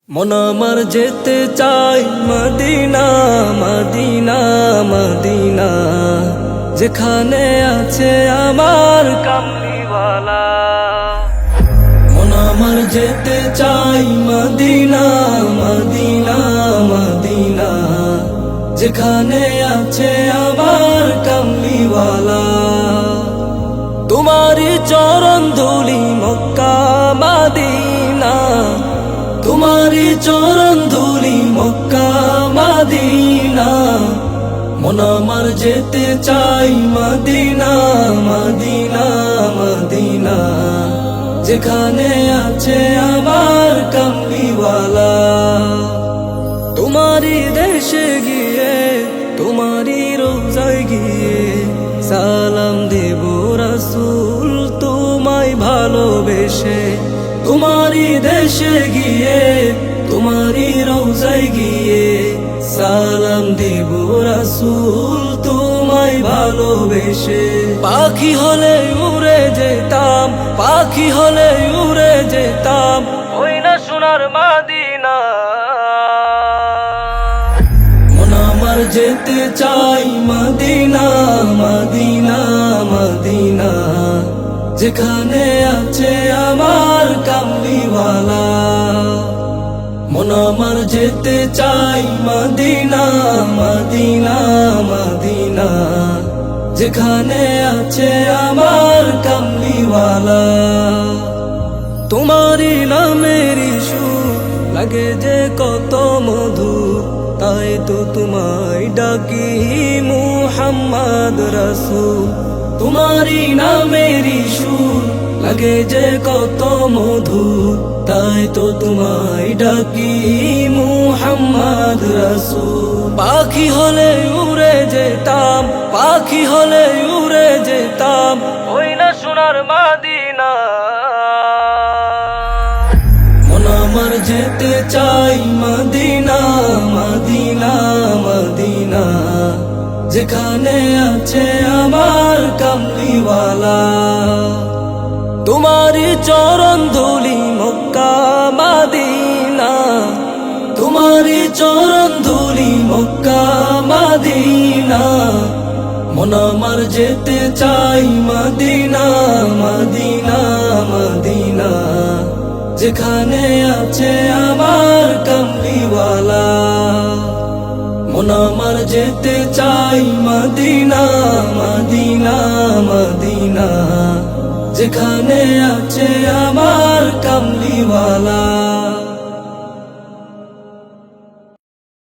মন আমার যেতে চাই মদিনা মদিনা মদিনা, যেখানে আছে আমার কামলিওয়ালা। মন আমার যেতে চাই মদিনা মদিনা মদিনা, যেখানে আছে আমার কামলিওয়ালা। তোমারি চরণ ধুলি মক্কা মদিনা, তোমারি চরণ ধুলি মক্কা মদিনা। মন আমার যেতে চাই মদিনা মদিনা মদিনা, যেখানে আছে আমার কামলিওয়ালা। তোমারি দেশে গিয়ে তোমারি রোজায় গিয়ে সালাম দেব রাসূল তোমায় ভালোবেসে। তোমারি দেশে গিয়ে তোমারি রোজায় গিয়ে সালাম দেব রাসূল তোমায় ভালোবেসে। পাখি হলে উড়ে যেতাম, পাখি হলে উড়ে যেতাম ওই না সোনার মদিনা। মন আমার যেতে চাই মদিনা মদিনা মদিনা, যেখানে আছে আমার কামলিওয়ালা। মন আমার যেতে চাই মদিনা মদিনা মদিনা, যেখানে আছে আমার কামলিওয়ালা। তোমারি নামেরই সুর লাগে যে কত মধু, তাই তো তোমায় ডাকি মুহাম্মদ রাসূল। তোমারি নামেরই সুর লাগে যে কত মধু, তাই তো তোমায় ডাকি মুহাম্মদ রাসূল। পাখি হলে উড়ে যেতাম, পাখি হলে উড়ে যেতাম ওই না সোনার মদিনা। মন আমার যেতে চাই মদিনা মদিনা মদিনা, যেখানে আছে আমার কামলিওয়ালা। তোমারি চরণ ধুলি মক্কা মদিনা, তোমারি চরণ ধুলি মক্কা মদিনা। মন আমার যেতে চাই মদিনা মদিনা মদিনা, যেখানে আছে আমার কামলিওয়ালা। মন আমার যেতে চাই মদিনা মদিনা মদিনা, যেখানে আছে আমার কামলিওয়ালা।